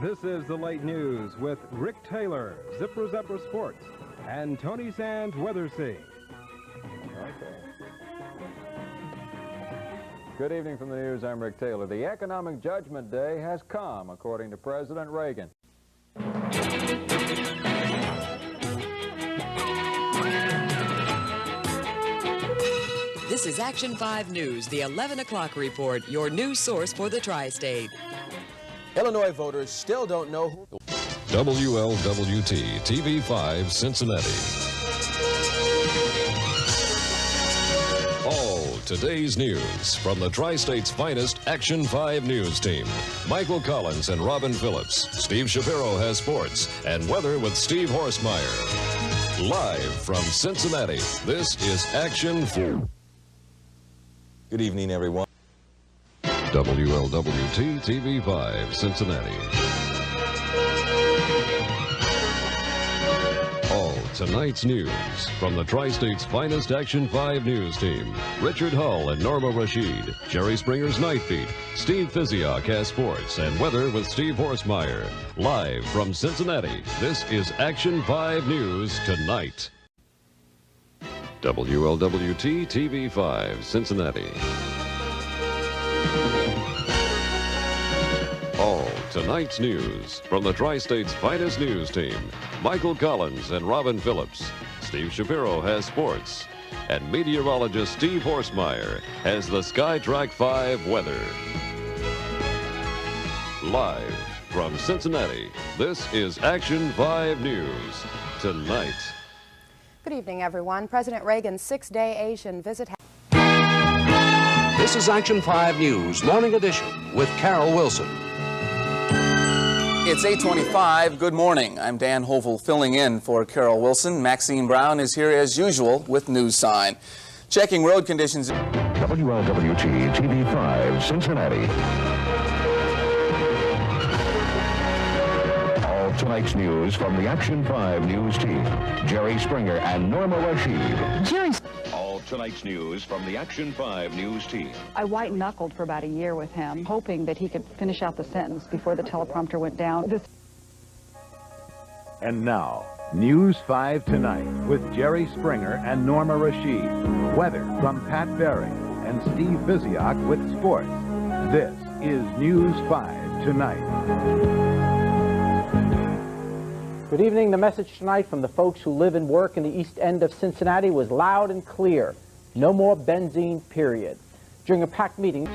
This is the late news with Rick Taylor, Zipper Zepper Sports, and Tony Sands Weather Scene. Okay. Good evening from the news. I'm Rick Taylor. The Economic Judgment Day has come, according to President Reagan. This is Action 5 News, the 11 o'clock report, your news source for the tri-state. Illinois voters still don't know who... WLWT TV 5 Cincinnati. All today's news from the Tri-State's finest Action 5 News team. Michael Collins and Robin Phillips. Steve Shapiro has sports and weather with Steve Horsemeyer. Live from Cincinnati, this is Action 4. Good evening, everyone. WLWT TV 5 Cincinnati. All tonight's news from the Tri-State's finest Action 5 News team. Richard Hull and Norma Rashid. Jerry Springer's Night Beat. Steve Physiok has sports and weather with Steve Horsemeyer. Live from Cincinnati, this is Action 5 News tonight. WLWT TV 5 Cincinnati. All tonight's news from the Tri-State's finest news team. Michael Collins and Robin Phillips. Steve Shapiro has sports. And meteorologist Steve Horsemeyer has the SkyTrack 5 weather. Live from Cincinnati, this is Action 5 News tonight. Good evening, everyone. President Reagan's 6-day Asian visit. This is Action 5 News, Morning Edition, with Carol Wilson. It's 8:25. Good morning. I'm Dan Hovel filling in for Carol Wilson. Maxine Brown is here as usual with News Sign. Checking road conditions. WLWT TV 5 Cincinnati. All tonight's news from the Action 5 News team. Jerry Springer and Norma Rashid. All tonight's news from the Action 5 News team. I white-knuckled for about a year with him, hoping that he could finish out the sentence before the teleprompter went down. And now, News 5 Tonight with Jerry Springer and Norma Rashid. Weather from Pat Berry and Steve Physiok with sports. This is News 5 Tonight. Good evening. The message tonight from the folks who live and work in the east end of Cincinnati was loud and clear. No more benzene, period. During a packed meeting.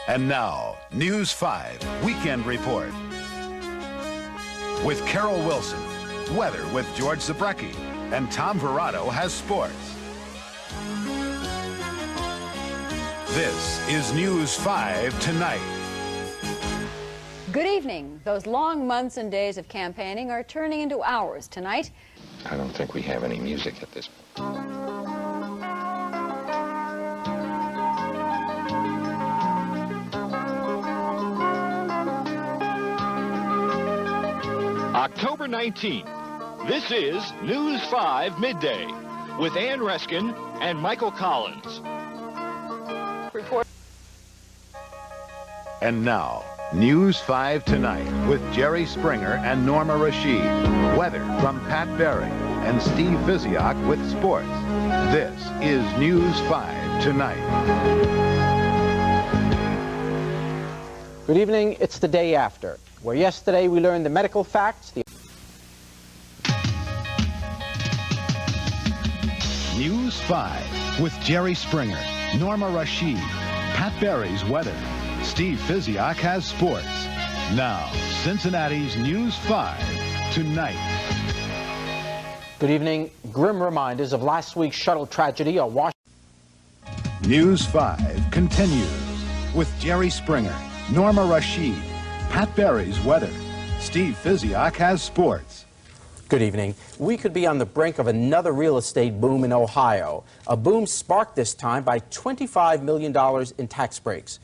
And now, News 5 Weekend Report. With Carol Wilson. Weather with George Zabrecki. And Tom Verrado has sports. This is News 5 Tonight. Good evening. Those long months and days of campaigning are turning into hours tonight. I don't think we have any music at this point. October 19th. This is News 5 Midday with Ann Reskin and Michael Collins. Report. And now, News 5 Tonight with Jerry Springer and Norma Rashid. Weather from Pat Berry and Steve Physiok with sports. This is News 5 Tonight. Good evening. It's the day after, where yesterday we learned the medical facts. News 5 with Jerry Springer, Norma Rashid, Pat Berry's weather. Steve Physiok has sports. Now, Cincinnati's News 5 Tonight. Good evening. Grim reminders of last week's shuttle tragedy are Washington. News 5 continues with Jerry Springer, Norma Rashid, Pat Berry's weather. Steve Physiok has sports. Good evening. We could be on the brink of another real estate boom in Ohio. A boom sparked this time by $25 million in tax breaks.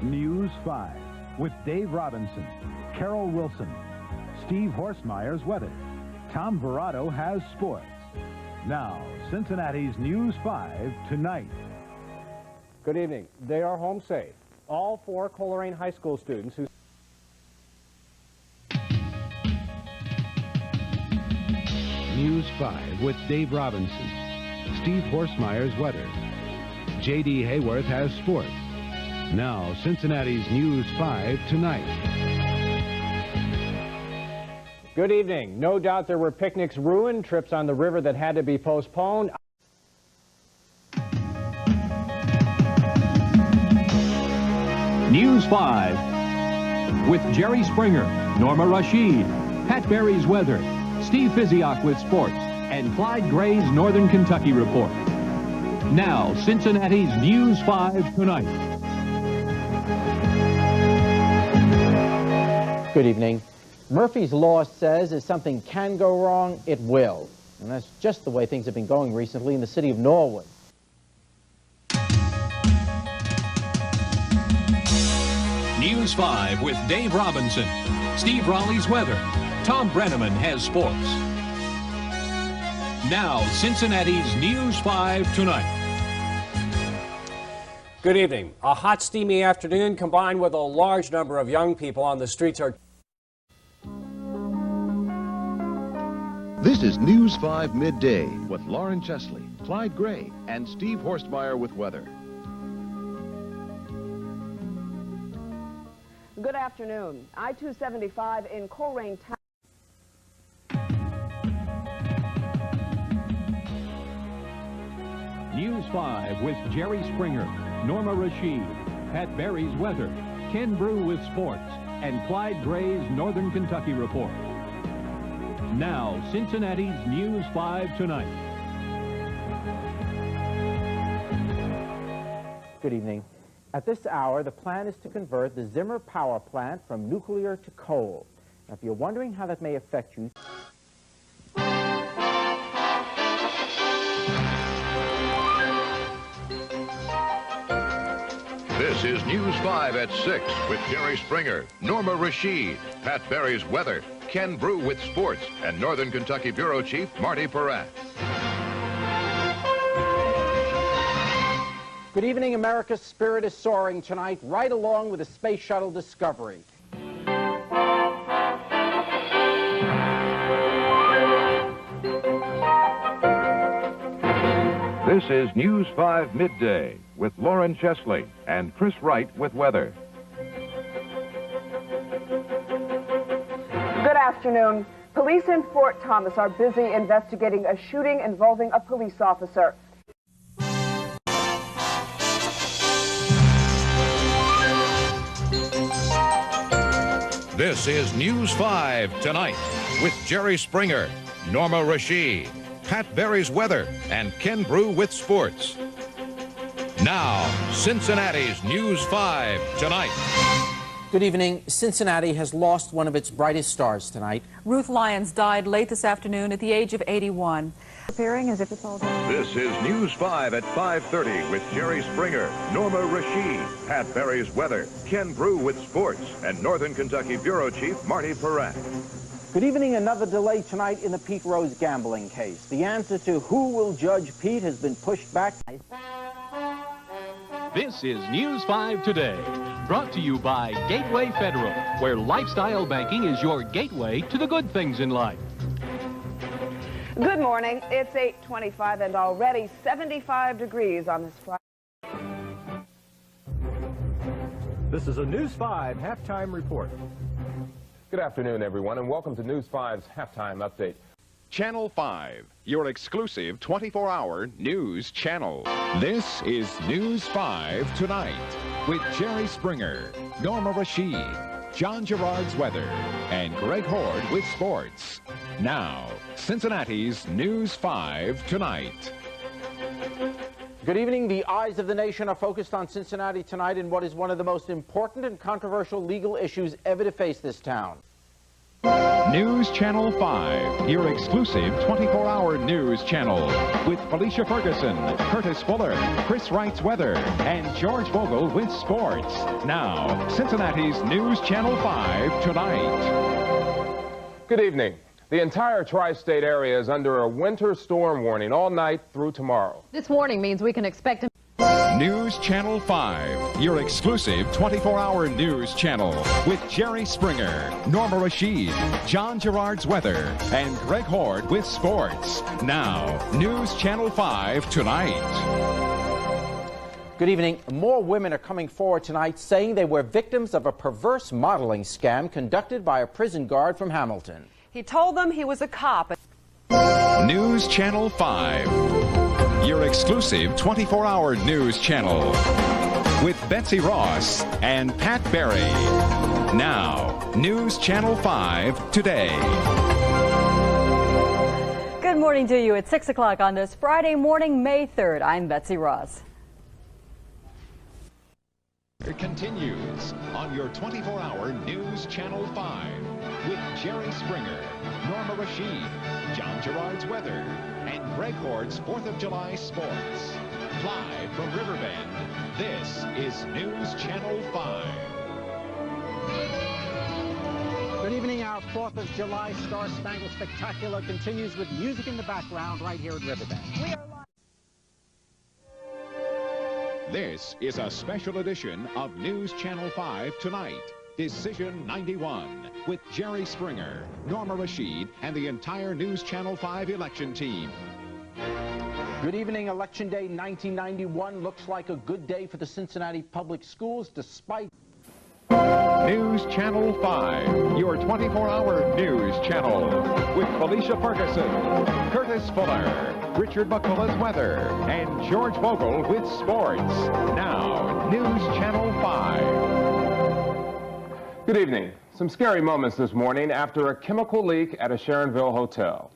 News 5 with Dave Robinson, Carol Wilson, Steve Horsemeyer's weather. Tom Verrado has sports. Now, Cincinnati's News 5 Tonight. Good evening. They are home safe. All 4 Coleraine High School students who... News 5 with Dave Robinson. Steve Horstmeyer's weather. J.D. Hayworth has sports. Now, Cincinnati's News 5 tonight. Good evening. No doubt there were picnics ruined, trips on the river that had to be postponed. News 5 with Jerry Springer, Norma Rashid, Pat Berry's weather, Steve Fisiak with sports, and Clyde Gray's Northern Kentucky report. Now, Cincinnati's News 5 tonight. Good evening. Murphy's Law says if something can go wrong, it will. And that's just the way things have been going recently in the city of Norwood. News 5 with Dave Robinson, Steve Raleigh's weather, Tom Brenneman has sports. Now, Cincinnati's News 5 tonight. Good evening. A hot, steamy afternoon combined with a large number of young people on the streets are... This is News 5 Midday with Lauren Chesley, Clyde Gray, and Steve Horstmeyer with weather. Good afternoon. I-275 in Coleraine Town. News 5 with Jerry Springer, Norma Rashid, Pat Berry's weather, Ken Broo with sports, and Clyde Gray's Northern Kentucky report. Now, Cincinnati's News 5 tonight. Good evening. At this hour, the plan is to convert the Zimmer power plant from nuclear to coal. Now, if you're wondering how that may affect you... This is News 5 at 6 with Jerry Springer, Norma Rashid, Pat Berry's weather, Ken Broo with sports, and Northern Kentucky Bureau Chief Marty Peratt. Good evening. America's spirit is soaring tonight, right along with the Space Shuttle Discovery. This is News 5 Midday with Lauren Chesley and Chris Wright with weather. Good afternoon. Police in Fort Thomas are busy investigating a shooting involving a police officer. This is News 5 tonight with Jerry Springer, Norma Rashid, Pat Berry's weather, and Ken Broo with sports. Now, Cincinnati's News 5 tonight. Good evening. Cincinnati has lost one of its brightest stars tonight. Ruth Lyons died late this afternoon at the age of 81. Appearing as if it's all done. This is News 5 at 5:30 with Jerry Springer, Norma Rashid, Pat Berry's weather, Ken Broo with sports, and Northern Kentucky Bureau Chief Marty Peratt. Good evening. Another delay tonight in the Pete Rose gambling case. The answer to who will judge Pete has been pushed back. This is News 5 Today, brought to you by Gateway Federal, where lifestyle banking is your gateway to the good things in life. Good morning. It's 8:25 and already 75 degrees on this Friday. This is a News 5 halftime report. Good afternoon, everyone, and welcome to News 5's halftime update. Channel 5, your exclusive 24-hour news channel. This is News 5 Tonight with Jerry Springer, Norma Rashid, John Gerard's weather, and Greg Horde with sports. Now, Cincinnati's News 5 Tonight. Good evening. The eyes of the nation are focused on Cincinnati tonight in what is one of the most important and controversial legal issues ever to face this town. News Channel 5, your exclusive 24-hour news channel with Felicia Ferguson, Curtis Fuller, Chris Wright's weather, and George Vogel with sports. Now, Cincinnati's News Channel 5 Tonight. Good evening. The entire tri-state area is under a winter storm warning all night through tomorrow. This warning means we can expect News Channel 5, your exclusive 24-hour news channel with Jerry Springer, Norma Rashid, John Gerard's weather, and Greg Horde with sports. Now, News Channel 5 tonight. Good evening. More women are coming forward tonight saying they were victims of a perverse modeling scam conducted by a prison guard from Hamilton. He told them he was a cop. News Channel 5, your exclusive 24-hour news channel with Betsy Ross and Pat Berry. Now, News Channel 5 today. Good morning to you at 6 o'clock on this Friday morning, May 3rd. I'm Betsy Ross. It continues on your 24-hour News Channel 5 with Jerry Springer, Norma Rashid, John Gerard's weather, and Greg Horde's 4th of July sports. Live from Riverbend, this is News Channel 5. Good evening. Our 4th of July Star Spangled Spectacular continues with music in the background right here at Riverbend. We are live. This is a special edition of News Channel 5 tonight. Decision 91 with Jerry Springer, Norma Rashid, and the entire News Channel 5 election team. Good evening. Election Day 1991 looks like a good day for the Cincinnati public schools despite... News Channel 5, your 24-hour news channel with Felicia Ferguson, Curtis Fuller, Richard McCullough's weather, and George Vogel with sports. Now, News Channel 5. Good evening. Some scary moments this morning after a chemical leak at a Sharonville hotel.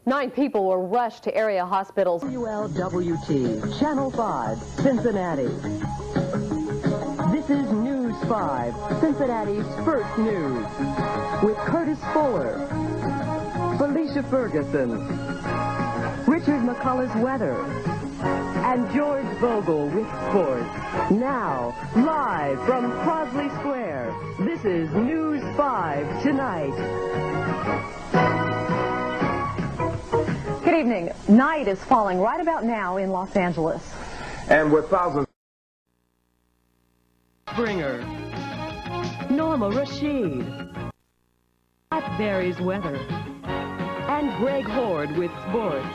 9 people were rushed to area hospitals. WLWT, Channel 5, Cincinnati. This is News 5, Cincinnati's first news, with Curtis Fuller, Felicia Ferguson, Richard McCullough's weather, and George Vogel with sports. Now, live from Crosley Square, this is News 5 tonight. Good evening. Night is falling right about now in Los Angeles. And with thousands... Springer, Norma Rashid, Pat Berry's weather, and Greg Horde with sports.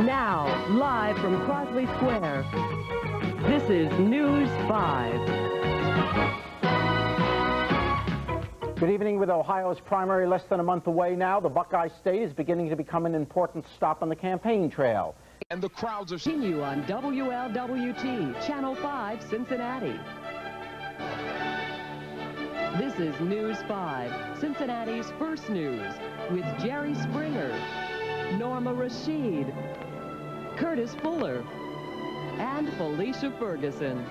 Now, live from Crosley Square, this is News 5. Good evening. With Ohio's primary less than a month away now, the Buckeye State is beginning to become an important stop on the campaign trail. And the crowds are... Continue on WLWT, Channel 5, Cincinnati. This is News 5, Cincinnati's first news, with Jerry Springer, Norma Rashid, Curtis Fuller, and Felicia Ferguson.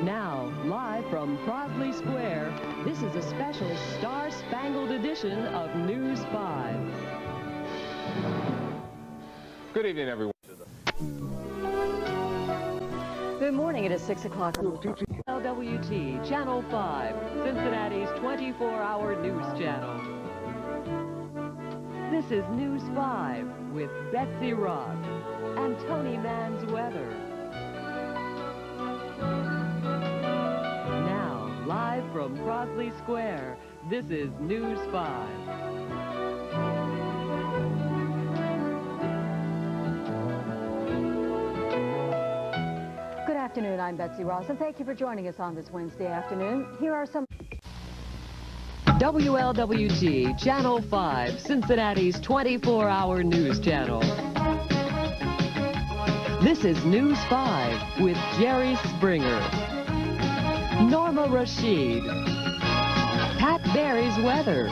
Now, live from Crosley Square, this is a special star-spangled edition of News 5. Good evening, everyone. Good morning. It is 6 o'clock. WLWT, Channel 5, Cincinnati's 24-hour news channel. This is News 5 with Betsy Ross and Tony Mann's weather. Now, live from Crosley Square, this is News 5. Good afternoon, I'm Betsy Ross, and thank you for joining us on this Wednesday afternoon. Here are some... WLWT, Channel 5, Cincinnati's 24-hour news channel. This is News 5 with Jerry Springer, Norma Rashid, Pat Berry's weather,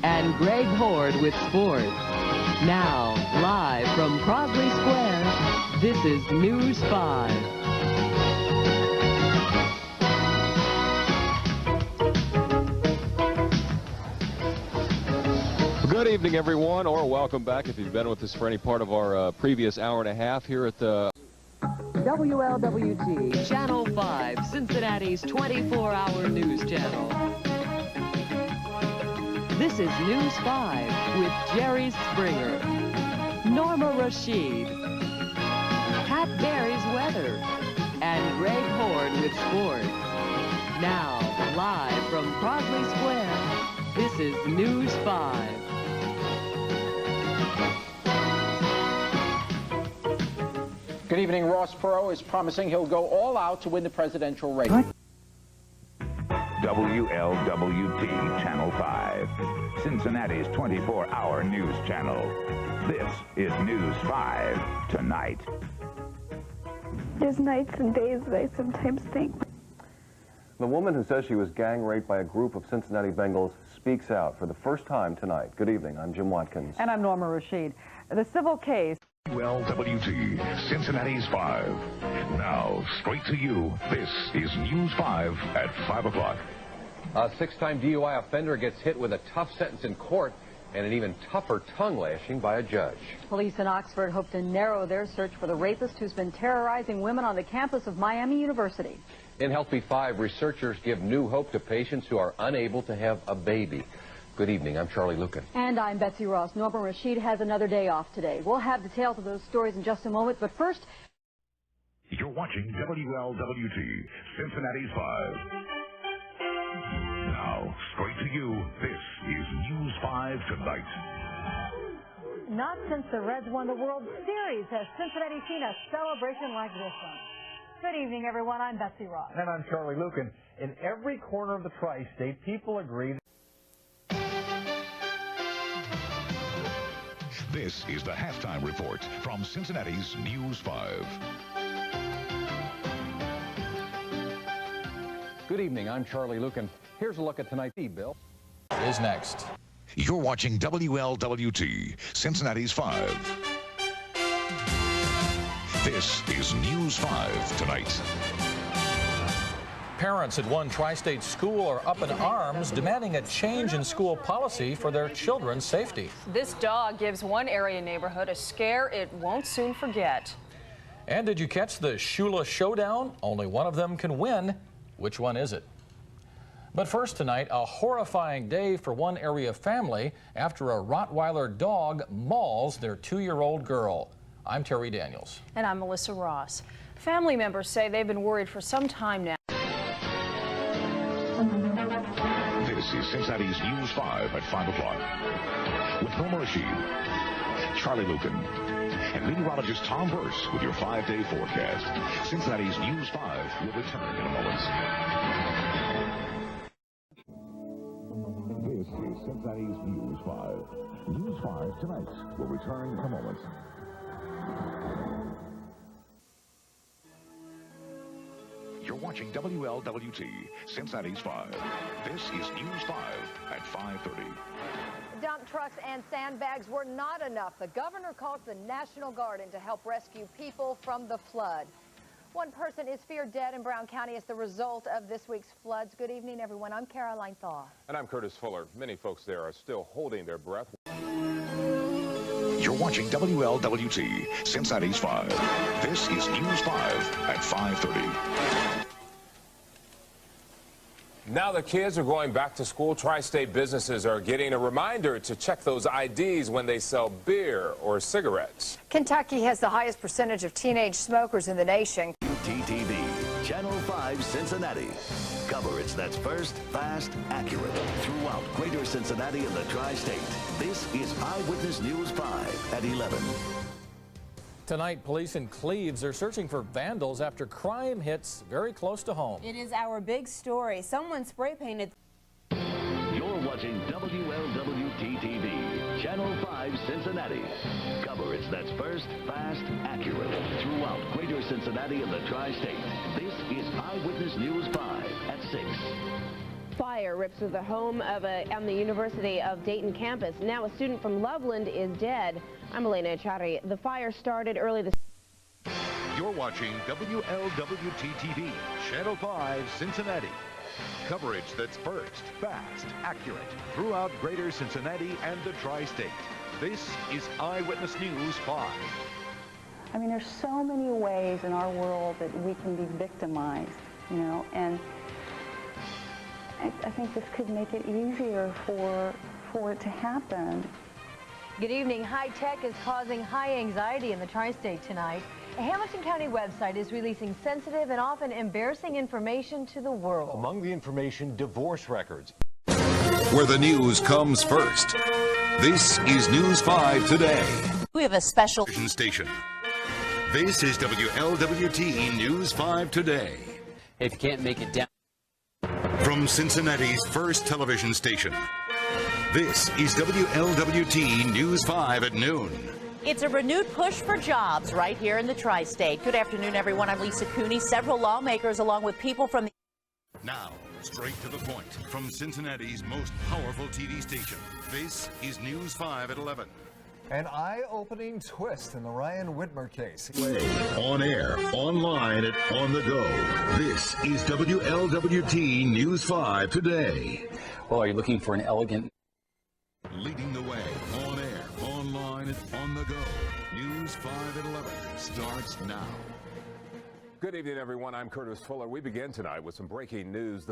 and Greg Horde with sports. Now, live from Crosley Square, this is News 5. Good evening, everyone, or welcome back if you've been with us for any part of our previous hour and a half here at the... WLWT, Channel 5, Cincinnati's 24-hour news channel. This is News 5 with Jerry Springer, Norma Rashid, Pat Berry's weather, and Greg Horde with sports. Now, live from Broadway Square, this is News 5. Good evening. Ross Perot is promising he'll go all out to win the presidential race. WLWT Channel 5, Cincinnati's 24-hour news channel. This is News 5 Tonight. There's nights and days that I sometimes think. The woman who says she was gang raped by a group of Cincinnati Bengals speaks out for the first time tonight. Good evening. I'm Jim Watkins. And I'm Norma Rashid. The civil case. WLWT, Cincinnati's 5. Now, straight to you, this is News 5 at 5 o'clock. A 6-time DUI offender gets hit with a tough sentence in court and an even tougher tongue lashing by a judge. Police in Oxford hope to narrow their search for the rapist who's been terrorizing women on the campus of Miami University. In Health B5, researchers give new hope to patients who are unable to have a baby. Good evening. I'm Charlie Lucan. And I'm Betsy Ross. Norma Rashid has another day off today. We'll have details of those stories in just a moment, but first... You're watching WLWT, Cincinnati's 5. Now, straight to you, this is News 5 Tonight. Not since the Reds won the World Series has Cincinnati seen a celebration like this one. Good evening, everyone. I'm Betsy Ross. And I'm Charlie Lucan. In every corner of the tri-state, people agree. This is the halftime report from Cincinnati's News 5. Good evening. I'm Charlie Lucan. Here's a look at tonight's Bill. Is next. You're watching WLWT, Cincinnati's 5. This is News 5 Tonight. Parents at one tri-state school are up in arms demanding a change in school policy for their children's safety. This dog gives one area neighborhood a scare it won't soon forget. And did you catch the Shula Showdown? Only one of them can win. Which one is it? But first tonight, a horrifying day for one area family after a Rottweiler dog mauls their 2-year-old girl. I'm Terry Daniels. And I'm Melissa Ross. Family members say they've been worried for some time now. This is Cincinnati's News 5 at 5 o'clock. With Norma Rashid, Charlie Lucan, and meteorologist Tom Verse with your 5-day forecast. Cincinnati's News 5 will return in a moment. This is Cincinnati's News 5. News 5 Tonight will return in a moment. You're watching WLWT, Cincinnati's 5. This is News 5 at 5:30. Dump trucks and sandbags were not enough. The governor calls the National Guard in to help rescue people from the flood. One person is feared dead in Brown County as the result of this week's floods. Good evening, everyone. I'm Caroline Thaw. And I'm Curtis Fuller. Many folks there are still holding their breath. You're watching WLWT, Cincinnati's 5. This is News 5 at 5:30. Now the kids are going back to school. Tri-state businesses are getting a reminder to check those IDs when they sell beer or cigarettes. Kentucky has the highest percentage of teenage smokers in the nation. TTV, Channel 5 Cincinnati. Coverage that's first, fast, accurate throughout greater Cincinnati and the tri-state. This is Eyewitness News 5 at 11. Tonight, police in Cleves are searching for vandals after crime hits very close to home. It is our big story. Someone spray painted. You're watching WLWT TV, Channel 5 Cincinnati. Coverage that's first, fast, accurate throughout greater Cincinnati and the tri-state. This is Eyewitness News 5 at 6. Fire rips through the home of on the University of Dayton campus. Now a student from Loveland is dead. I'm Elena Echari. The fire started early this... You're watching WLWT TV, Channel 5 Cincinnati. Coverage that's first, fast, accurate throughout greater Cincinnati and the tri-state. This is Eyewitness News 5. I mean, there's so many ways in our world that we can be victimized, you know, and I think this could make it easier for it to happen. Good evening. High tech is causing high anxiety in the tri-state tonight. A Hamilton County website is releasing sensitive and often embarrassing information to the world. Among the information, divorce records. Where the news comes first. This is News 5 Today. We have a special station. This is WLWT News 5 Today. If you can't make it down. From Cincinnati's first television station. This is WLWT News 5 at noon. It's a renewed push for jobs right here in the tri-state. Good afternoon, everyone. I'm Lisa Cooney. Several lawmakers, along with people from the... Now, straight to the point. From Cincinnati's most powerful TV station. This is News 5 at 11. An eye-opening twist in the Ryan Whitmer case. On air, online, and on the go. This is WLWT News 5 Today. Well, are you looking for an elegant... Leading the way, on air, online, and on the go. News 5 at 11 starts now. Good evening, everyone. I'm Curtis Fuller. We begin tonight with some breaking news.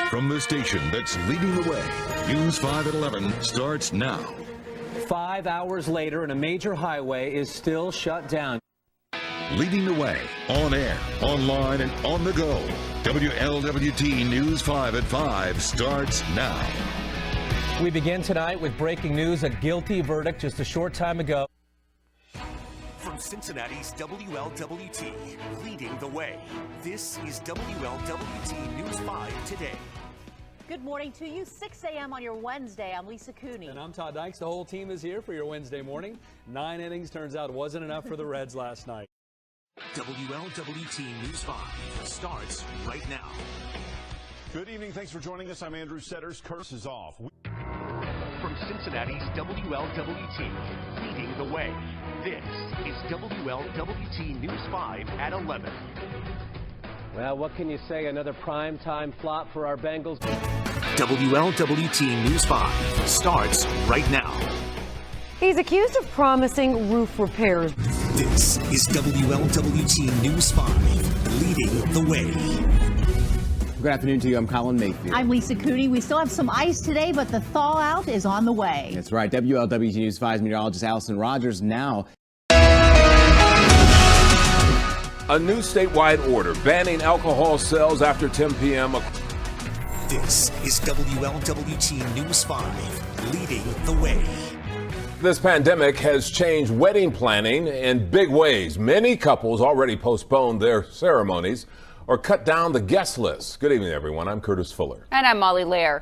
From the station that's leading the way, News 5 at 11 starts now. 5 hours later, and a major highway is still shut down. Leading the way, on air, online, and on the go. WLWT News 5 at 5 starts now. We begin tonight with breaking news, a guilty verdict just a short time ago. From Cincinnati's WLWT, leading the way. This is WLWT News 5 Today. Good morning to you. 6 a.m. on your Wednesday. I'm Lisa Cooney. And I'm Todd Dykes. The whole team is here for your Wednesday morning. 9 innings turns out wasn't enough for the Reds last night. WLWT News 5 starts right now. Good evening. Thanks for joining us. I'm Andrew Setters. Curtis is off. From Cincinnati's WLWT, leading the way. This is WLWT News 5 at 11. Well, what can you say? Another primetime flop for our Bengals. WLWT News 5 starts right now. He's accused of promising roof repairs. This is WLWT News 5, leading the way. Good afternoon to you. I'm Colin Mayfield. I'm Lisa Cooney. We still have some ice today, but the thaw out is on the way. That's right. WLWT News 5's meteorologist Allison Rogers now. A new statewide order banning alcohol sales after 10 p.m. This is WLWT News 5, leading the way. This pandemic has changed wedding planning in big ways. Many couples already postponed their ceremonies or cut down the guest list. Good evening, everyone. I'm Curtis Fuller. And I'm Molly Lair.